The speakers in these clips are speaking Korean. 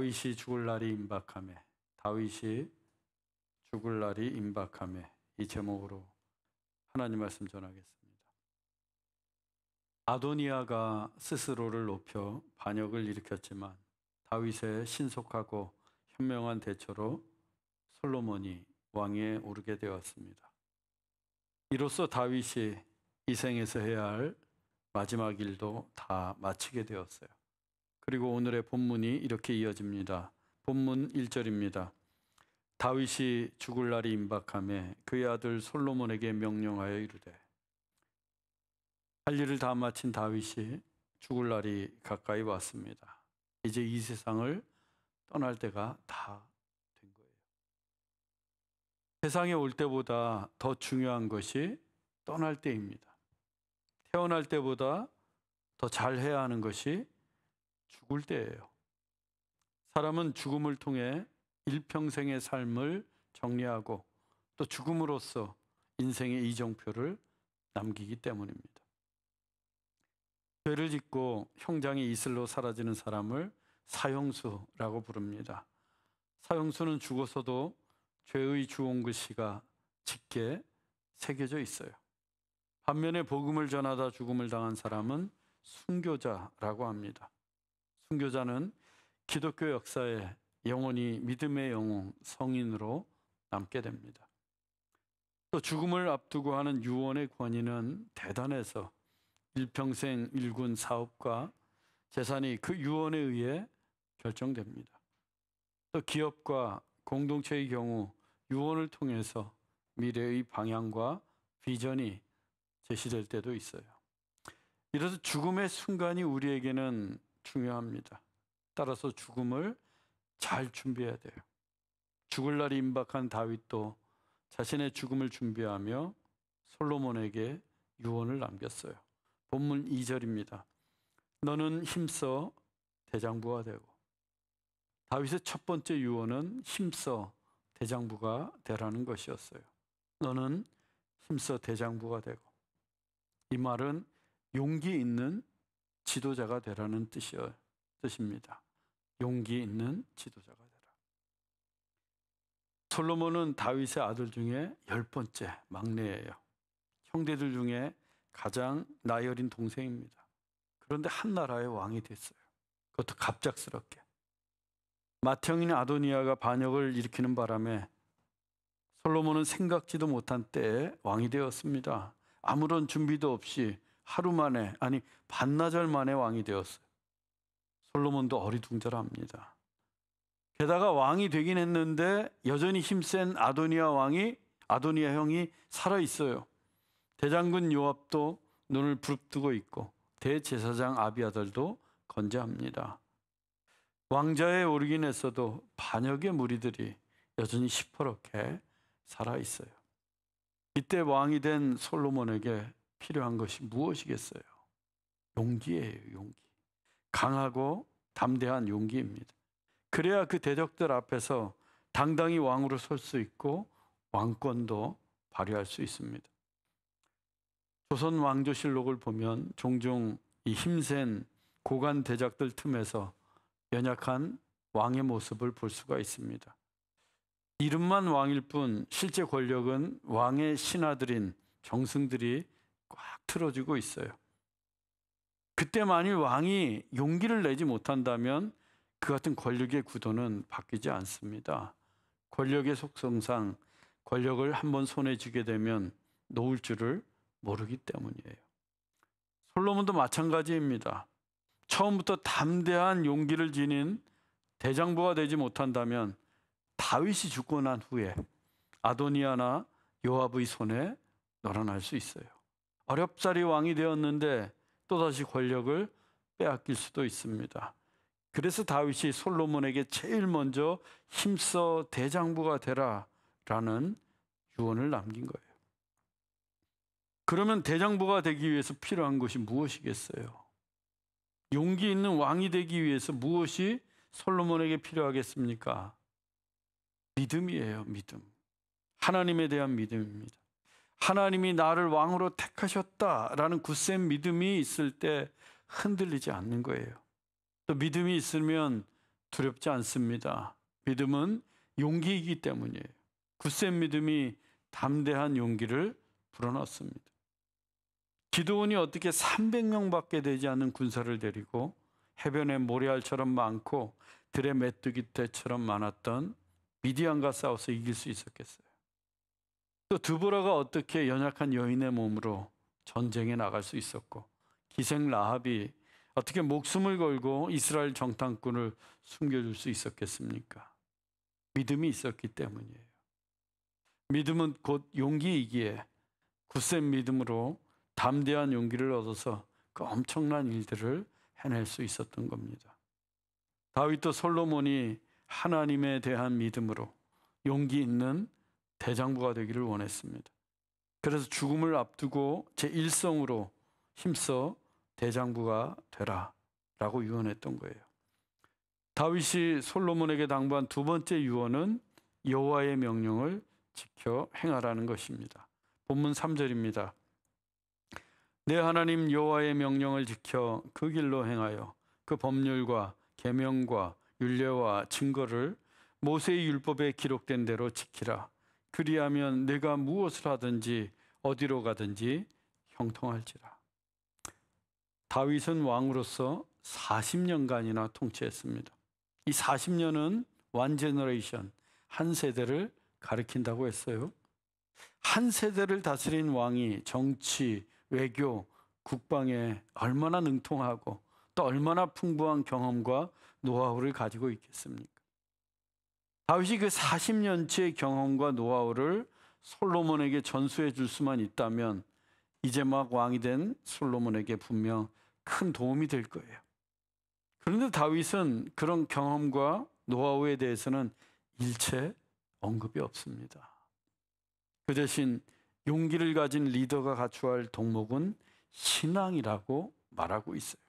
다윗이 죽을 날이 임박하매, 다윗이 죽을 날이 임박하매, 이 제목으로 하나님 말씀 전하겠습니다. 아도니아가 스스로를 높여 반역을 일으켰지만 다윗의 신속하고 현명한 대처로 솔로몬이 왕위에 오르게 되었습니다. 이로써 다윗이 이 생에서 해야 할 마지막 일도 다 마치게 되었어요. 그리고 오늘의 본문이 이렇게 이어집니다. 본문 1절입니다. 다윗이 죽을 날이 임박하매 그의 아들 솔로몬에게 명령하여 이르되. 할 일을 다 마친 다윗이 죽을 날이 가까이 왔습니다. 이제 이 세상을 떠날 때가 다 된 거예요. 세상에 올 때보다 더 중요한 것이 떠날 때입니다. 태어날 때보다 더 잘해야 하는 것이 죽을 때예요. 사람은 죽음을 통해 일평생의 삶을 정리하고 또 죽음으로써 인생의 이정표를 남기기 때문입니다. 죄를 짓고 형장이 이슬로 사라지는 사람을 사형수라고 부릅니다. 사형수는 죽어서도 죄의 주홍글씨가 짙게 새겨져 있어요. 반면에 복음을 전하다 죽음을 당한 사람은 순교자라고 합니다. 순교자는 기독교 역사에 영원히 믿음의 영웅, 성인으로 남게 됩니다. 또 죽음을 앞두고 하는 유언의 권위는 대단해서 일평생 일군 사업과 재산이 그 유언에 의해 결정됩니다. 또 기업과 공동체의 경우 유언을 통해서 미래의 방향과 비전이 제시될 때도 있어요. 이래서 죽음의 순간이 우리에게는 중요합니다. 따라서 죽음을 잘 준비해야 돼요. 죽을 날이 임박한 다윗도 자신의 죽음을 준비하며 솔로몬에게 유언을 남겼어요. 본문 2절입니다. 너는 힘써 대장부가 되고. 다윗의 첫 번째 유언은 힘써 대장부가 되라는 것이었어요. 너는 힘써 대장부가 되고. 이 말은 용기 있는 지도자가 되라는 뜻입니다. 용기 있는 지도자가 되라. 솔로몬은 다윗의 아들 중에 10번째 막내예요. 형제들 중에 가장 나이 어린 동생입니다. 그런데 한 나라의 왕이 됐어요. 그것도 갑작스럽게. 맏형인 아도니아가 반역을 일으키는 바람에 솔로몬은 생각지도 못한 때에 왕이 되었습니다. 아무런 준비도 없이 하루 만에, 아니 반나절 만에 왕이 되었어요. 솔로몬도 어리둥절합니다. 게다가 왕이 되긴 했는데 여전히 힘센 아도니아 형이 살아있어요. 대장군 요압도 눈을 부릅뜨고 있고 대제사장 아비아달도 건재합니다. 왕좌에 오르긴 했어도 반역의 무리들이 여전히 시퍼렇게 살아있어요. 이때 왕이 된 솔로몬에게 필요한 것이 무엇이겠어요? 용기예요, 용기. 강하고 담대한 용기입니다. 그래야 그 대적들 앞에서 당당히 왕으로 설 수 있고 왕권도 발휘할 수 있습니다. 조선 왕조실록을 보면 종종 이 힘센 고관 대작들 틈에서 연약한 왕의 모습을 볼 수가 있습니다. 이름만 왕일 뿐 실제 권력은 왕의 신하들인 정승들이 꽉 틀어지고 있어요. 그때 만일 왕이 용기를 내지 못한다면 그 같은 권력의 구도는 바뀌지 않습니다. 권력의 속성상 권력을 한번 손에 쥐게 되면 놓을 줄을 모르기 때문이에요. 솔로몬도 마찬가지입니다. 처음부터 담대한 용기를 지닌 대장부가 되지 못한다면 다윗이 죽고 난 후에 아도니아나 요압의 손에 놀아날 수 있어요. 어렵사리 왕이 되었는데 또다시 권력을 빼앗길 수도 있습니다. 그래서 다윗이 솔로몬에게 제일 먼저 힘써 대장부가 되라라는 유언을 남긴 거예요. 그러면 대장부가 되기 위해서 필요한 것이 무엇이겠어요? 용기 있는 왕이 되기 위해서 무엇이 솔로몬에게 필요하겠습니까? 믿음이에요, 믿음. 하나님에 대한 믿음입니다. 하나님이 나를 왕으로 택하셨다라는 굳센 믿음이 있을 때 흔들리지 않는 거예요. 또 믿음이 있으면 두렵지 않습니다. 믿음은 용기이기 때문이에요. 굳센 믿음이 담대한 용기를 불어넣습니다. 기드온이 어떻게 300명밖에 되지 않는 군사를 데리고 해변에 모래알처럼 많고 들의 메뚜기 떼처럼 많았던 미디안과 싸워서 이길 수 있었겠어요? 또 드보라가 어떻게 연약한 여인의 몸으로 전쟁에 나갈 수 있었고, 기생 라합이 어떻게 목숨을 걸고 이스라엘 정탐꾼을 숨겨줄 수 있었겠습니까? 믿음이 있었기 때문이에요. 믿음은 곧 용기이기에 굳센 믿음으로 담대한 용기를 얻어서 그 엄청난 일들을 해낼 수 있었던 겁니다. 다윗도 솔로몬이 하나님에 대한 믿음으로 용기 있는 대장부가 되기를 원했습니다. 그래서 죽음을 앞두고 제1성으로 힘써 대장부가 되라 라고 유언했던 거예요. 다윗이 솔로몬에게 당부한 두 번째 유언은 여호와의 명령을 지켜 행하라는 것입니다. 본문 3절입니다. 내 하나님 여호와의 명령을 지켜 그 길로 행하여 그 법률과 계명과 율례와 증거를 모세의 율법에 기록된 대로 지키라. 그리하면 내가 무엇을 하든지 어디로 가든지 형통할지라. 다윗은 왕으로서 40년간이나 통치했습니다. 이 40년은 one generation, 한 세대를 가리킨다고 했어요. 한 세대를 다스린 왕이 정치, 외교, 국방에 얼마나 능통하고 또 얼마나 풍부한 경험과 노하우를 가지고 있겠습니까? 다윗이 그 40년치의 경험과 노하우를 솔로몬에게 전수해 줄 수만 있다면 이제 막 왕이 된 솔로몬에게 분명 큰 도움이 될 거예요. 그런데 다윗은 그런 경험과 노하우에 대해서는 일체 언급이 없습니다. 그 대신 용기를 가진 리더가 갖춰야 할 덕목은 신앙이라고 말하고 있어요.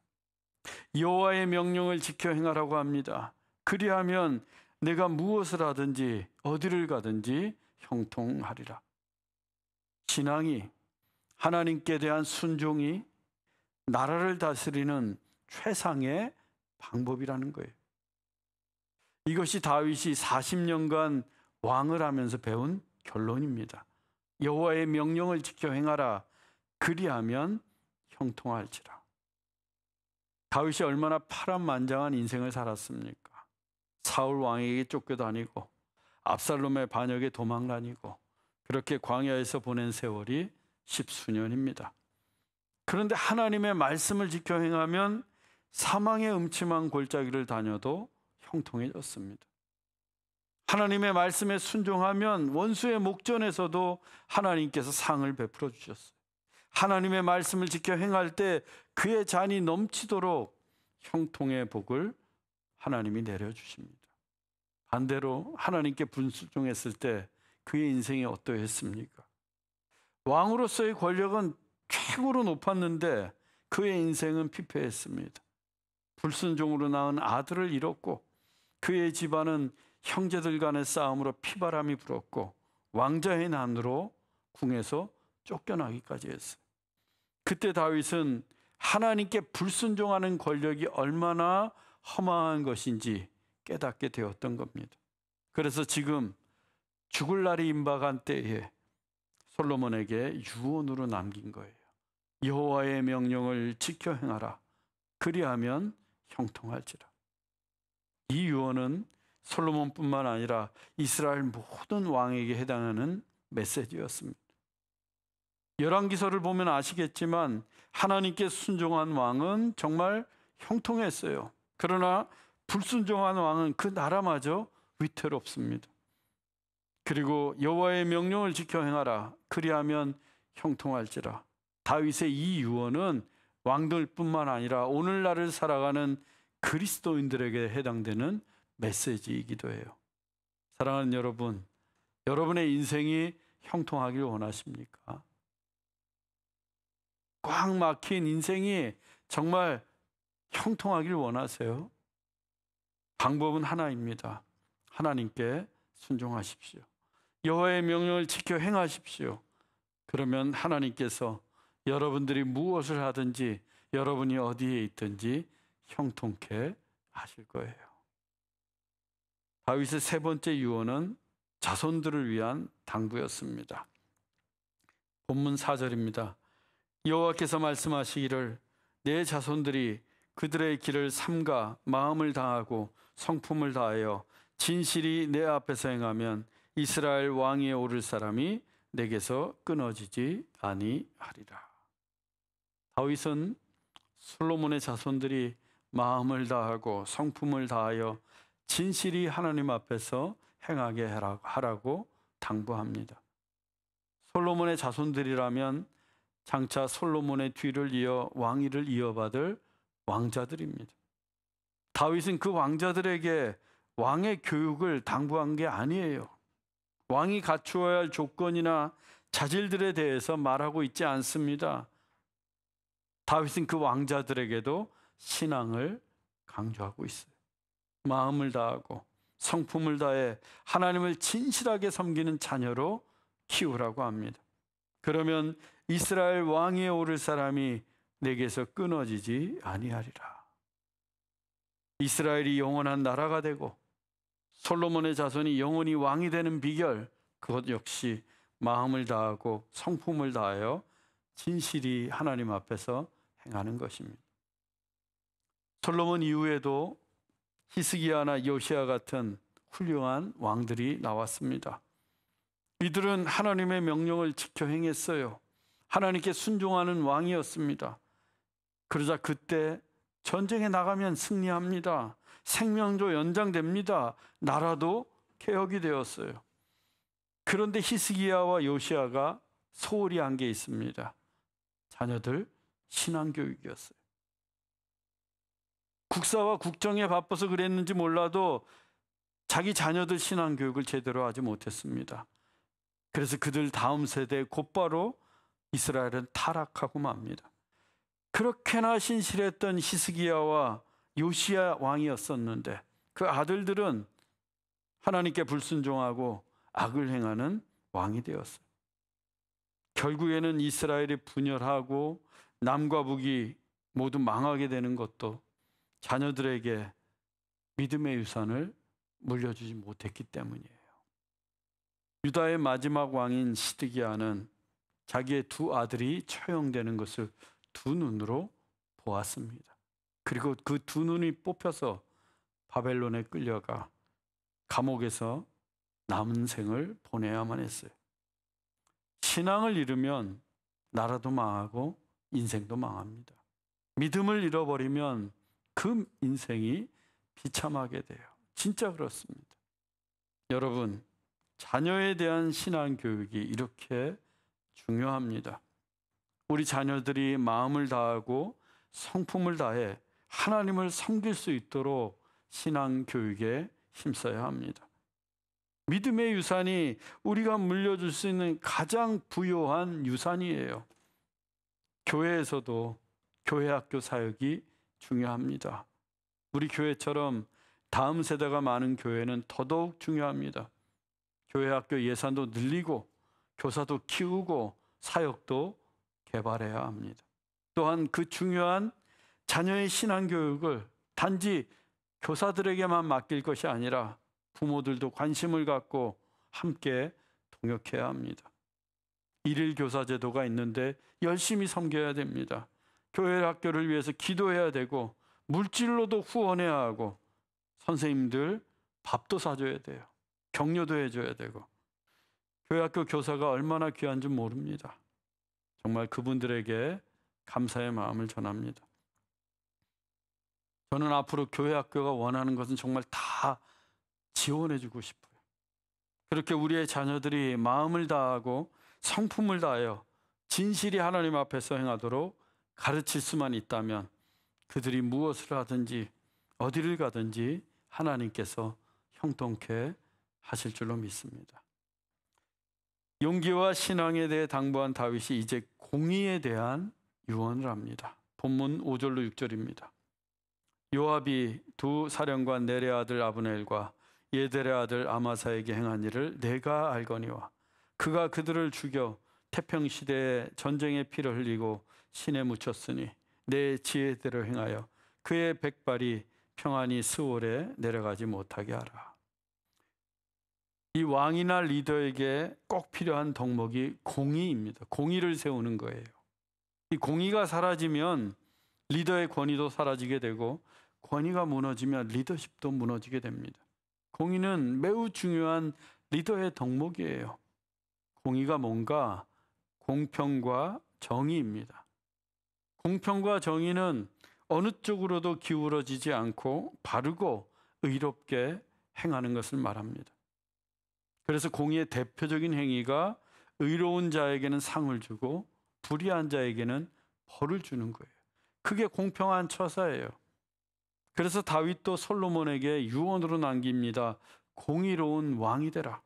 여호와의 명령을 지켜 행하라고 합니다. 그리하면 내가 무엇을 하든지 어디를 가든지 형통하리라. 신앙이, 하나님께 대한 순종이 나라를 다스리는 최상의 방법이라는 거예요. 이것이 다윗이 40년간 왕을 하면서 배운 결론입니다. 여호와의 명령을 지켜 행하라. 그리하면 형통할지라. 다윗이 얼마나 파란만장한 인생을 살았습니까? 사울 왕에게 쫓겨다니고 압살롬의 반역에 도망다니고 그렇게 광야에서 보낸 세월이 10수년입니다. 그런데 하나님의 말씀을 지켜 행하면 사망의 음침한 골짜기를 다녀도 형통해졌습니다. 하나님의 말씀에 순종하면 원수의 목전에서도 하나님께서 상을 베풀어 주셨어요. 하나님의 말씀을 지켜 행할 때 그의 잔이 넘치도록 형통의 복을 하나님이 내려주십니다. 반대로 하나님께 불순종했을 때 그의 인생이 어떠했습니까? 왕으로서의 권력은 최고로 높았는데 그의 인생은 피폐했습니다. 불순종으로 낳은 아들을 잃었고 그의 집안은 형제들 간의 싸움으로 피바람이 불었고 왕자의 난으로 궁에서 쫓겨나기까지 했어요. 그때 다윗은 하나님께 불순종하는 권력이 얼마나 허망한 것인지 깨닫게 되었던 겁니다. 그래서 지금 죽을 날이 임박한 때에 솔로몬에게 유언으로 남긴 거예요. 여호와의 명령을 지켜 행하라. 그리하면 형통할지라. 이 유언은 솔로몬뿐만 아니라 이스라엘 모든 왕에게 해당하는 메시지였습니다. 열왕기서를 보면 아시겠지만 하나님께 순종한 왕은 정말 형통했어요. 그러나 불순종한 왕은 그 나라마저 위태롭습니다. 그리고 여호와의 명령을 지켜 행하라. 그리하면 형통할지라. 다윗의 이 유언은 왕들뿐만 아니라 오늘날을 살아가는 그리스도인들에게 해당되는 메시지이기도 해요. 사랑하는 여러분, 여러분의 인생이 형통하길 원하십니까? 꽉 막힌 인생이 정말 형통하길 원하세요? 방법은 하나입니다. 하나님께 순종하십시오. 여호와의 명령을 지켜 행하십시오. 그러면 하나님께서 여러분들이 무엇을 하든지 여러분이 어디에 있든지 형통케 하실 거예요. 다윗의 세 번째 유언은 자손들을 위한 당부였습니다. 본문 4절입니다. 여호와께서 말씀하시기를 내 자손들이 그들의 길을 삼가 마음을 다하고 성품을 다하여 진실이 내 앞에서 행하면 이스라엘 왕위에 오를 사람이 내게서 끊어지지 아니하리라. 다윗은 솔로몬의 자손들이 마음을 다하고 성품을 다하여 진실이 하나님 앞에서 행하게 하라고 당부합니다. 솔로몬의 자손들이라면 장차 솔로몬의 뒤를 이어 왕위를 이어받을 왕자들입니다. 다윗은 그 왕자들에게 왕의 교육을 당부한 게 아니에요. 왕이 갖추어야 할 조건이나 자질들에 대해서 말하고 있지 않습니다. 다윗은 그 왕자들에게도 신앙을 강조하고 있어요. 마음을 다하고 성품을 다해 하나님을 진실하게 섬기는 자녀로 키우라고 합니다. 그러면 이스라엘 왕위에 오를 사람이 내게서 끊어지지 아니하리라. 이스라엘이 영원한 나라가 되고 솔로몬의 자손이 영원히 왕이 되는 비결, 그것 역시 마음을 다하고 성품을 다하여 진실이 하나님 앞에서 행하는 것입니다. 솔로몬 이후에도 히스기야나 요시야 같은 훌륭한 왕들이 나왔습니다. 이들은 하나님의 명령을 지켜 행했어요. 하나님께 순종하는 왕이었습니다. 그러자 그때 전쟁에 나가면 승리합니다. 생명도 연장됩니다. 나라도 개혁이 되었어요. 그런데 히스기야와 요시야가 소홀히 한 게 있습니다. 자녀들 신앙교육이었어요. 국사와 국정에 바빠서 그랬는지 몰라도 자기 자녀들 신앙교육을 제대로 하지 못했습니다. 그래서 그들 다음 세대 곧바로 이스라엘은 타락하고 맙니다. 그렇게나 신실했던 히스기야와 요시야 왕이었었는데 그 아들들은 하나님께 불순종하고 악을 행하는 왕이 되었어요. 결국에는 이스라엘이 분열하고 남과 북이 모두 망하게 되는 것도 자녀들에게 믿음의 유산을 물려주지 못했기 때문이에요. 유다의 마지막 왕인 시드기야는 자기의 두 아들이 처형되는 것을 두 눈으로 보았습니다. 그리고 그 두 눈이 뽑혀서 바벨론에 끌려가 감옥에서 남은 생을 보내야만 했어요. 신앙을 잃으면 나라도 망하고 인생도 망합니다. 믿음을 잃어버리면 그 인생이 비참하게 돼요. 진짜 그렇습니다. 여러분, 자녀에 대한 신앙 교육이 이렇게 중요합니다. 우리 자녀들이 마음을 다하고 성품을 다해 하나님을 섬길 수 있도록 신앙 교육에 힘써야 합니다. 믿음의 유산이 우리가 물려줄 수 있는 가장 부요한 유산이에요. 교회에서도 교회학교 사역이 중요합니다. 우리 교회처럼 다음 세대가 많은 교회는 더더욱 중요합니다. 교회학교 예산도 늘리고 교사도 키우고 사역도 개발해야 합니다. 또한 그 중요한 자녀의 신앙교육을 단지 교사들에게만 맡길 것이 아니라 부모들도 관심을 갖고 함께 동역해야 합니다. 일일 교사 제도가 있는데 열심히 섬겨야 됩니다. 교회 학교를 위해서 기도해야 되고 물질로도 후원해야 하고 선생님들 밥도 사줘야 돼요. 격려도 해줘야 되고 교회 학교 교사가 얼마나 귀한 줄 모릅니다. 정말 그분들에게 감사의 마음을 전합니다. 저는 앞으로 교회 학교가 원하는 것은 정말 다 지원해주고 싶어요. 그렇게 우리의 자녀들이 마음을 다하고 성품을 다하여 진실이 하나님 앞에서 행하도록 가르칠 수만 있다면 그들이 무엇을 하든지 어디를 가든지 하나님께서 형통케 하실 줄로 믿습니다. 용기와 신앙에 대해 당부한 다윗이 이제 공의에 대한 유언을 합니다. 본문 5절로 6절입니다. 요압이 두 사령관 넬의 아들 아브넬과 예델의 아들 아마사에게 행한 일을 내가 알거니와 그가 그들을 죽여 태평시대에 전쟁의 피를 흘리고 신에 묻혔으니 내 지혜대로 행하여 그의 백발이 평안히 스올에 내려가지 못하게 하라. 이 왕이나 리더에게 꼭 필요한 덕목이 공의입니다. 공의를 세우는 거예요. 이 공의가 사라지면 리더의 권위도 사라지게 되고, 권위가 무너지면 리더십도 무너지게 됩니다. 공의는 매우 중요한 리더의 덕목이에요. 공의가 뭔가? 공평과 정의입니다. 공평과 정의는 어느 쪽으로도 기울어지지 않고 바르고 의롭게 행하는 것을 말합니다. 그래서 공의의 대표적인 행위가 의로운 자에게는 상을 주고 불의한 자에게는 벌을 주는 거예요. 그게 공평한 처사예요. 그래서 다윗도 솔로몬에게 유언으로 남깁니다. 공의로운 왕이 되라.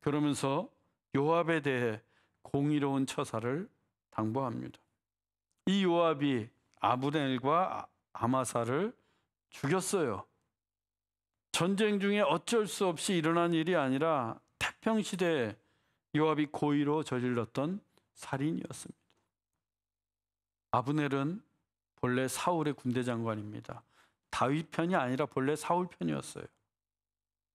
그러면서 요압에 대해 공의로운 처사를 당부합니다. 이 요압이 아브넬과 아마사를 죽였어요. 전쟁 중에 어쩔 수 없이 일어난 일이 아니라 태평시대에 요압이 고의로 저질렀던 살인이었습니다. 아브넬은 본래 사울의 군대 장관입니다. 다윗 편이 아니라 본래 사울 편이었어요.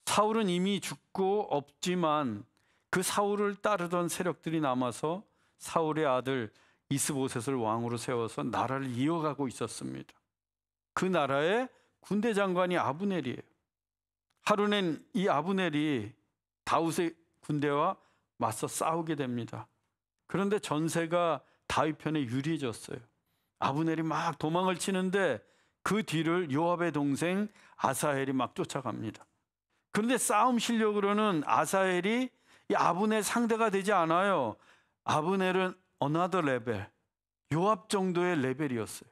사울은 이미 죽고 없지만 그 사울을 따르던 세력들이 남아서 사울의 아들 이스보셋을 왕으로 세워서 나라를 이어가고 있었습니다. 그 나라의 군대 장관이 아브넬이에요. 하루는 이 아브넬이 다윗의 군대와 맞서 싸우게 됩니다. 그런데 전세가 다윗 편에 유리해졌어요. 아브넬이 막 도망을 치는데 그 뒤를 요압의 동생 아사헬이 막 쫓아갑니다. 그런데 싸움 실력으로는 아사헬이 이 아브넬 상대가 되지 않아요. 아브넬은 another level, 요압 정도의 레벨이었어요.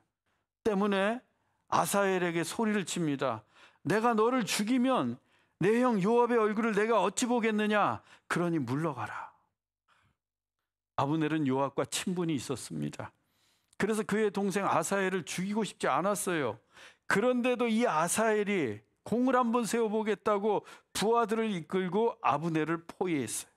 때문에 아사헬에게 소리를 칩니다. 내가 너를 죽이면 내 형 요압의 얼굴을 내가 어찌 보겠느냐. 그러니 물러가라. 아브넬은 요압과 친분이 있었습니다. 그래서 그의 동생 아사헬을 죽이고 싶지 않았어요. 그런데도 이 아사헬이 공을 한번 세워보겠다고 부하들을 이끌고 아브넬을 포위했어요.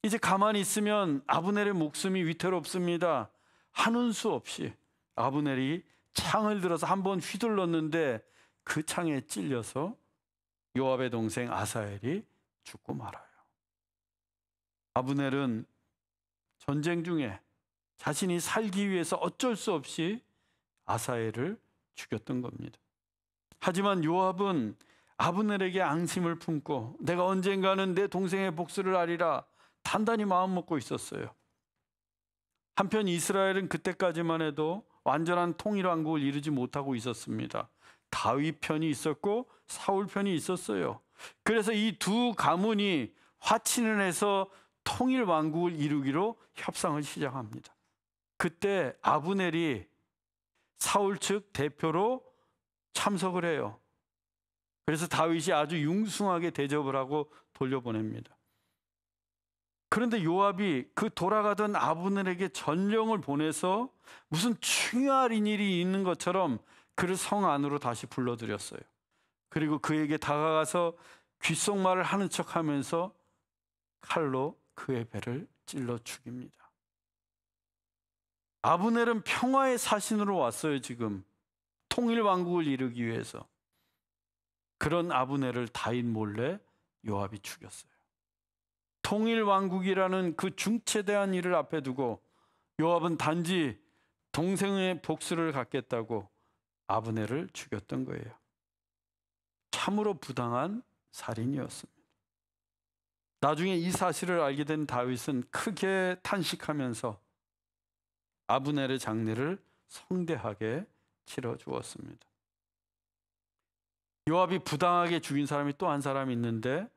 이제 가만히 있으면 아브넬의 목숨이 위태롭습니다. 하는 수 없이 아브넬이 창을 들어서 한번 휘둘렀는데 그 창에 찔려서 요압의 동생 아사헬이 죽고 말아요. 아브넬은 전쟁 중에 자신이 살기 위해서 어쩔 수 없이 아사헬을 죽였던 겁니다. 하지만 요압은 아브넬에게 앙심을 품고 내가 언젠가는 내 동생의 복수를 하리라 단단히 마음 먹고 있었어요. 한편 이스라엘은 그때까지만 해도 완전한 통일왕국을 이루지 못하고 있었습니다. 다윗 편이 있었고 사울 편이 있었어요. 그래서 이 두 가문이 화친을 해서 통일왕국을 이루기로 협상을 시작합니다. 그때 아브넬이 사울 측 대표로 참석을 해요. 그래서 다윗이 아주 융숭하게 대접을 하고 돌려보냅니다. 그런데 요압이 그 돌아가던 아브넬에게 전령을 보내서 무슨 중요한 일이 있는 것처럼 그를 성 안으로 다시 불러들였어요. 그리고 그에게 다가가서 귓속말을 하는 척하면서 칼로 그의 배를 찔러 죽입니다. 아브넬은 평화의 사신으로 왔어요. 지금 통일왕국을 이루기 위해서. 그런 아브넬을 다윗 몰래 요압이 죽였어요. 통일왕국이라는 그 중체대한 일을 앞에 두고 요압은 단지 동생의 복수를 갖겠다고 아브넬을 죽였던 거예요. 참으로 부당한 살인이었습니다. 나중에 이 사실을 알게 된 다윗은 크게 탄식하면서 아브넬의 장례를 성대하게 치러 주었습니다. 요압이 부당하게 죽인 사람이 또 한 사람이 있는데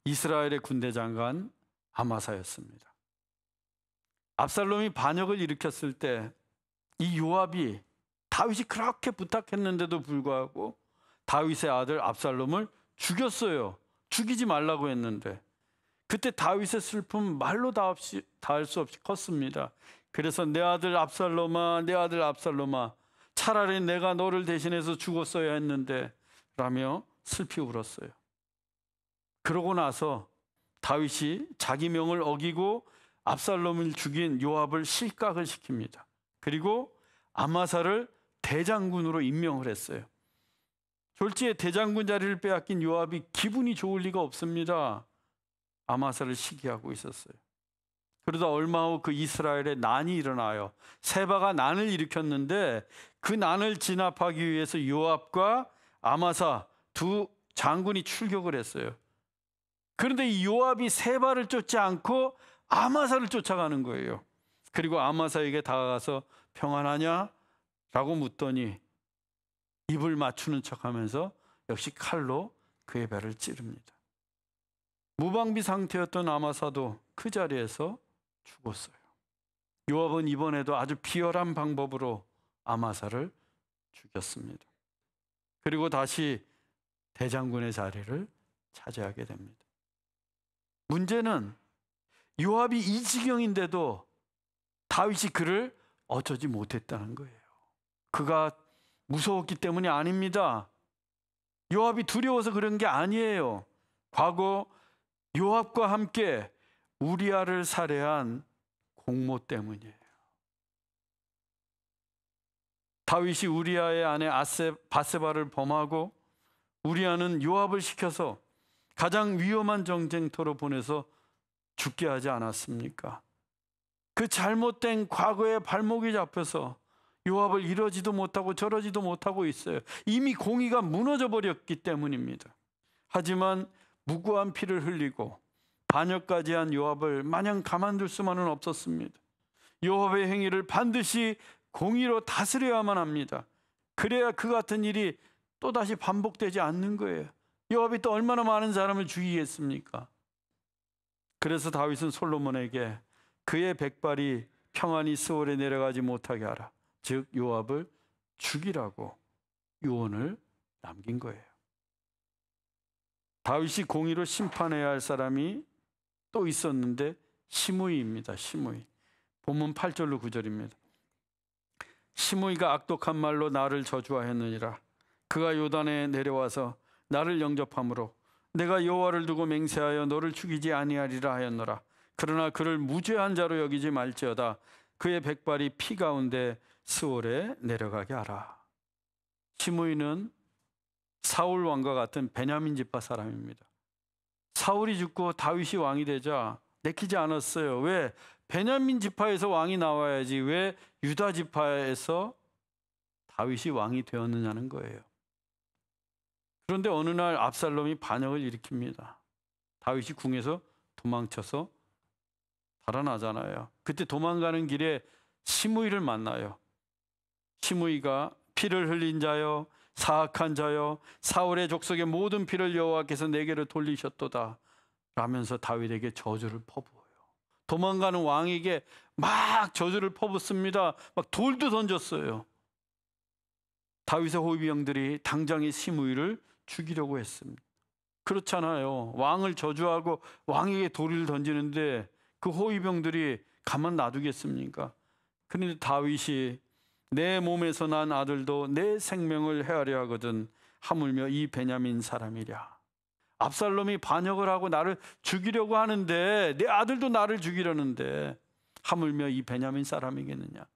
이스라엘의 군대 장관 아마사였습니다. 압살롬이 반역을 일으켰을 때 이 요압이 다윗이 그렇게 부탁했는데도 불구하고 다윗의 아들 압살롬을 죽였어요. 죽이지 말라고 했는데 그때 다윗의 슬픔 말로 다 할 수 없이 컸습니다. 그래서 내 아들 압살롬아, 내 아들 압살롬아, 차라리 내가 너를 대신해서 죽었어야 했는데 라며 슬피 울었어요. 그러고 나서 다윗이 자기 명을 어기고 압살롬을 죽인 요압을 실각을 시킵니다. 그리고 아마사를 대장군으로 임명을 했어요. 졸지에 대장군 자리를 빼앗긴 요압이 기분이 좋을 리가 없습니다. 아마사를 시기하고 있었어요. 그러다 얼마 후 그 이스라엘에 난이 일어나요. 세바가 난을 일으켰는데 그 난을 진압하기 위해서 요압과 아마사 두 장군이 출격을 했어요. 그런데 이 요압이 세바를 쫓지 않고 아마사를 쫓아가는 거예요. 그리고 아마사에게 다가가서 평안하냐? 라고 묻더니 입을 맞추는 척하면서 역시 칼로 그의 배를 찌릅니다. 무방비 상태였던 아마사도 그 자리에서 죽었어요. 요압은 이번에도 아주 비열한 방법으로 아마사를 죽였습니다. 그리고 다시 대장군의 자리를 차지하게 됩니다. 문제는 요압이 이 지경인데도 다윗이 그를 어쩌지 못했다는 거예요. 그가 무서웠기 때문이 아닙니다. 요압이 두려워서 그런 게 아니에요. 과거 요압과 함께 우리아를 살해한 공모 때문이에요. 다윗이 우리아의 아내 바세바를 범하고 우리아는 요압을 시켜서 가장 위험한 전쟁터로 보내서 죽게 하지 않았습니까? 그 잘못된 과거의 발목이 잡혀서 요압을 이러지도 못하고 저러지도 못하고 있어요. 이미 공의가 무너져 버렸기 때문입니다. 하지만 무고한 피를 흘리고 반역까지 한 요압을 마냥 가만둘 수만은 없었습니다. 요압의 행위를 반드시 공의로 다스려야만 합니다. 그래야 그 같은 일이 또다시 반복되지 않는 거예요. 요압이 또 얼마나 많은 사람을 죽이겠습니까? 그래서 다윗은 솔로몬에게 그의 백발이 평안히 스올에 내려가지 못하게 하라. 즉 요압을 죽이라고 유언을 남긴 거예요. 다윗이 공의로 심판해야 할 사람이 또 있었는데 시므이입니다. 시므이. 본문 8절로 9절입니다. 시므이가 악독한 말로 나를 저주하였느니라. 그가 요단에 내려와서 나를 영접함으로 내가 여호와를 두고 맹세하여 너를 죽이지 아니하리라 하였노라. 그러나 그를 무죄한 자로 여기지 말지어다. 그의 백발이 피 가운데 스올에 내려가게 하라. 시므이는 사울 왕과 같은 베냐민 지파 사람입니다. 사울이 죽고 다윗이 왕이 되자 내키지 않았어요. 왜? 베냐민 지파에서 왕이 나와야지 왜 유다 지파에서 다윗이 왕이 되었느냐는 거예요. 그런데 어느 날 압살롬이 반역을 일으킵니다. 다윗이 궁에서 도망쳐서 달아나잖아요. 그때 도망가는 길에 시므이를 만나요. 시므이가 피를 흘린 자여 사악한 자여 사울의 족속의 모든 피를 여호와께서 내게로 돌리셨도다 라면서 다윗에게 저주를 퍼부어요. 도망가는 왕에게 막 저주를 퍼붓습니다. 막 돌도 던졌어요. 다윗의 호위병들이 당장에 시므이를 죽이려고 했습니다. 그렇잖아요. 왕을 저주하고 왕에게 돌을 던지는데 그 호위병들이 가만 놔두겠습니까? 그런데 다윗이 내 몸에서 난 아들도 내 생명을 해하려 하거든 하물며 이 베냐민 사람이랴. 압살롬이 반역을 하고 나를 죽이려고 하는데 내 아들도 나를 죽이려는데 하물며 이 베냐민 사람이겠느냐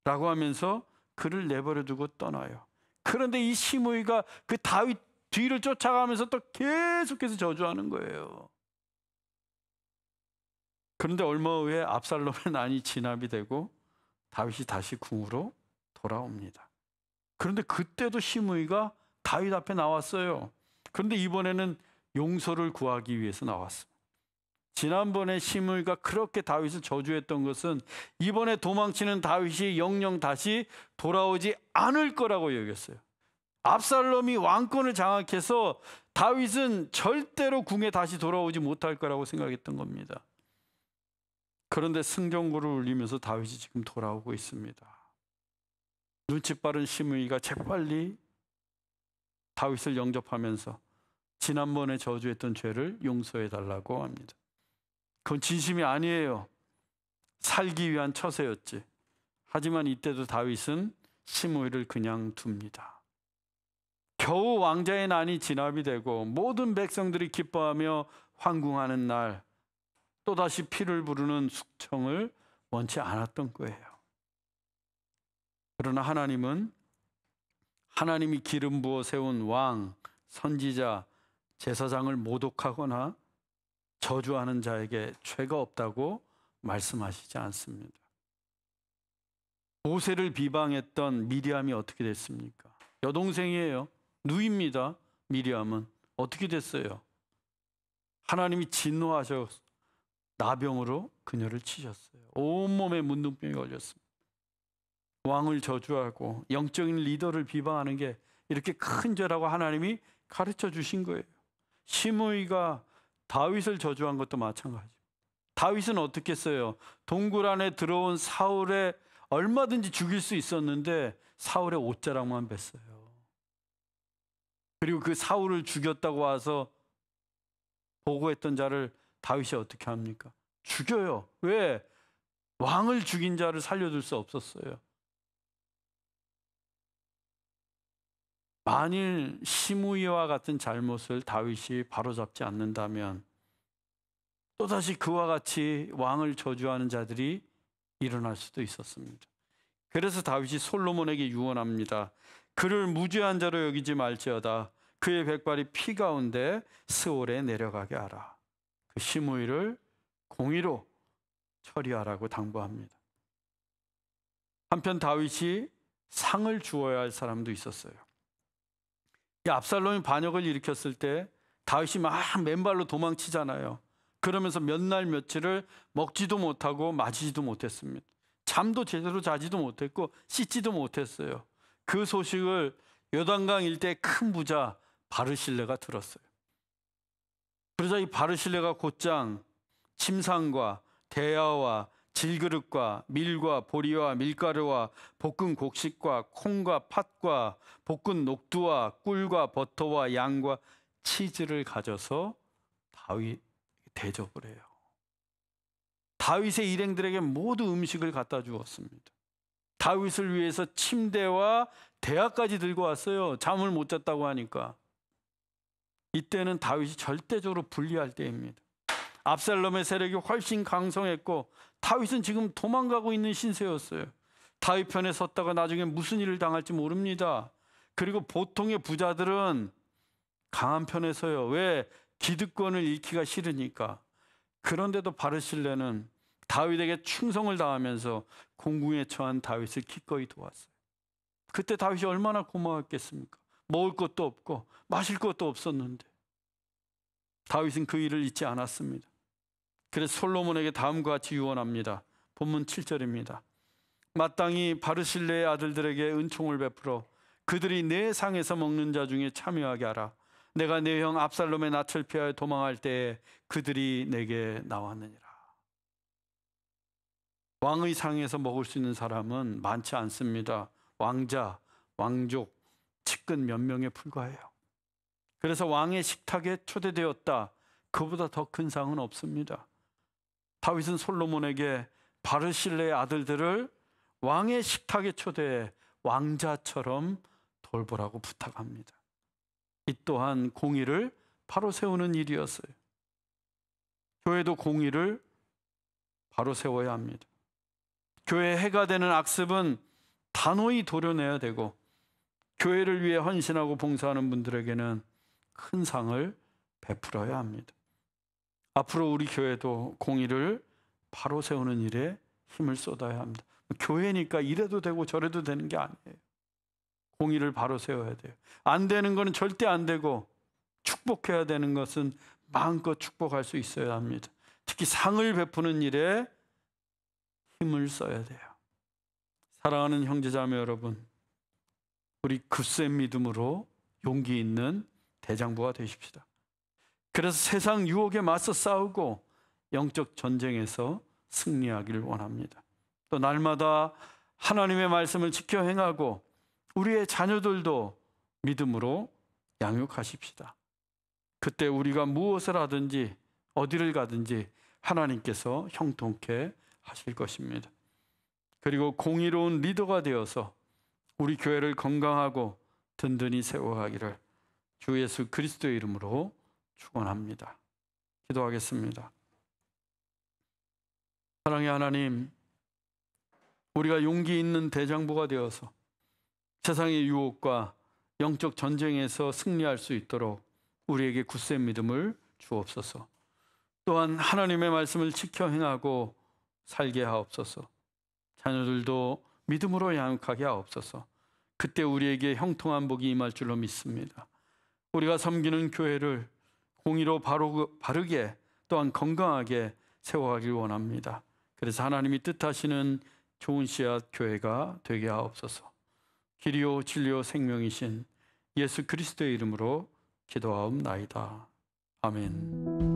라고 하면서 그를 내버려 두고 떠나요. 그런데 이 시므이가 그 다윗 뒤를 쫓아가면서 또 계속해서 저주하는 거예요. 그런데 얼마 후에 압살롬의 난이 진압이 되고 다윗이 다시 궁으로 돌아옵니다. 그런데 그때도 시므이가 다윗 앞에 나왔어요. 그런데 이번에는 용서를 구하기 위해서 나왔습니다. 지난번에 시므이가 그렇게 다윗을 저주했던 것은 이번에 도망치는 다윗이 영영 다시 돌아오지 않을 거라고 여겼어요. 압살롬이 왕권을 장악해서 다윗은 절대로 궁에 다시 돌아오지 못할 거라고 생각했던 겁니다. 그런데 승전구를 울리면서 다윗이 지금 돌아오고 있습니다. 눈치 빠른 시므이가 재빨리 다윗을 영접하면서 지난번에 저주했던 죄를 용서해 달라고 합니다. 그건 진심이 아니에요. 살기 위한 처세였지. 하지만 이때도 다윗은 시므이를 그냥 둡니다. 겨우 왕자의 난이 진압이 되고 모든 백성들이 기뻐하며 환궁하는 날 또다시 피를 부르는 숙청을 원치 않았던 거예요. 그러나 하나님이 기름 부어 세운 왕, 선지자, 제사장을 모독하거나 저주하는 자에게 죄가 없다고 말씀하시지 않습니다. 모세를 비방했던 미리암이 어떻게 됐습니까? 여동생이에요. 누이입니다. 미리암은 어떻게 됐어요? 하나님이 진노하셔 나병으로 그녀를 치셨어요. 온몸에 문둥병이 걸렸습니다. 왕을 저주하고 영적인 리더를 비방하는 게 이렇게 큰 죄라고 하나님이 가르쳐 주신 거예요. 시므이가 다윗을 저주한 것도 마찬가지입니다. 다윗은 어떻게 했어요? 동굴 안에 들어온 사울에 얼마든지 죽일 수 있었는데 사울의 옷자락만 뺐어요. 그리고 그 사울을 죽였다고 와서 보고했던 자를 다윗이 어떻게 합니까? 죽여요. 왜? 왕을 죽인 자를 살려둘 수 없었어요. 만일 시므이와 같은 잘못을 다윗이 바로잡지 않는다면 또다시 그와 같이 왕을 저주하는 자들이 일어날 수도 있었습니다. 그래서 다윗이 솔로몬에게 유언합니다. 그를 무죄한 자로 여기지 말지어다. 그의 백발이 피 가운데 스올에 내려가게 하라. 그 시므이를 공의로 처리하라고 당부합니다. 한편 다윗이 상을 주어야 할 사람도 있었어요. 이 압살롬이 반역을 일으켰을 때 다윗이 막 맨발로 도망치잖아요. 그러면서 몇 날 며칠을 먹지도 못하고 마시지도 못했습니다. 잠도 제대로 자지도 못했고 씻지도 못했어요. 그 소식을 요단강 일대의 큰 부자 바르실레가 들었어요. 그러자 이 바르실레가 곧장 침상과 대야와 질그릇과 밀과 보리와 밀가루와 볶은 곡식과 콩과 팥과 볶은 녹두와 꿀과 버터와 양과 치즈를 가져서 다윗 대접을 해요. 다윗의 일행들에게 모두 음식을 갖다 주었습니다. 다윗을 위해서 침대와 대야까지 들고 왔어요. 잠을 못 잤다고 하니까. 이때는 다윗이 절대적으로 불리할 때입니다. 압살롬의 세력이 훨씬 강성했고 다윗은 지금 도망가고 있는 신세였어요. 다윗 편에 섰다가 나중에 무슨 일을 당할지 모릅니다. 그리고 보통의 부자들은 강한 편에 서요. 왜? 기득권을 잃기가 싫으니까. 그런데도 바르실레는 다윗에게 충성을 다하면서 공궁에 처한 다윗을 기꺼이 도왔어요. 그때 다윗이 얼마나 고마웠겠습니까? 먹을 것도 없고 마실 것도 없었는데 다윗은 그 일을 잊지 않았습니다. 그래서 솔로몬에게 다음과 같이 유언합니다. 본문 7절입니다. 마땅히 바르실레의 아들들에게 은총을 베풀어 그들이 내 상에서 먹는 자 중에 참여하게 하라. 내가 내 형 압살롬의 낯을 피하여 도망할 때에 그들이 내게 나왔느니라. 왕의 상에서 먹을 수 있는 사람은 많지 않습니다. 왕자, 왕족, 측근 몇 명에 불과해요. 그래서 왕의 식탁에 초대되었다. 그보다 더 큰 상은 없습니다. 다윗은 솔로몬에게 바르실레의 아들들을 왕의 식탁에 초대해 왕자처럼 돌보라고 부탁합니다. 이 또한 공의를 바로 세우는 일이었어요. 교회도 공의를 바로 세워야 합니다. 교회에 해가 되는 악습은 단호히 도려내야 되고 교회를 위해 헌신하고 봉사하는 분들에게는 큰 상을 베풀어야 합니다. 앞으로 우리 교회도 공의를 바로 세우는 일에 힘을 쏟아야 합니다. 교회니까 이래도 되고 저래도 되는 게 아니에요. 공의를 바로 세워야 돼요. 안 되는 거는 절대 안 되고 축복해야 되는 것은 마음껏 축복할 수 있어야 합니다. 특히 상을 베푸는 일에 힘을 써야 돼요. 사랑하는 형제자매 여러분, 우리 굳센 믿음으로 용기 있는 대장부가 되십시다. 그래서 세상 유혹에 맞서 싸우고 영적 전쟁에서 승리하기를 원합니다. 또 날마다 하나님의 말씀을 지켜 행하고 우리의 자녀들도 믿음으로 양육하십시다. 그때 우리가 무엇을 하든지 어디를 가든지 하나님께서 형통케 하실 것입니다. 그리고 공의로운 리더가 되어서 우리 교회를 건강하고 든든히 세워가기를 주 예수 그리스도의 이름으로 축원합니다. 기도하겠습니다. 사랑의 하나님, 우리가 용기 있는 대장부가 되어서 세상의 유혹과 영적 전쟁에서 승리할 수 있도록 우리에게 굳센 믿음을 주옵소서. 또한 하나님의 말씀을 지켜 행하고 살게 하옵소서. 자녀들도 믿음으로 양육하게 하옵소서. 그때 우리에게 형통한 복이 임할 줄로 믿습니다. 우리가 섬기는 교회를 공의로 바르게 또한 건강하게 세워가길 원합니다. 그래서 하나님이 뜻하시는 좋은 씨앗 교회가 되게 하옵소서. 길이요 진리요 생명이신 예수 그리스도의 이름으로 기도하옵나이다. 아멘.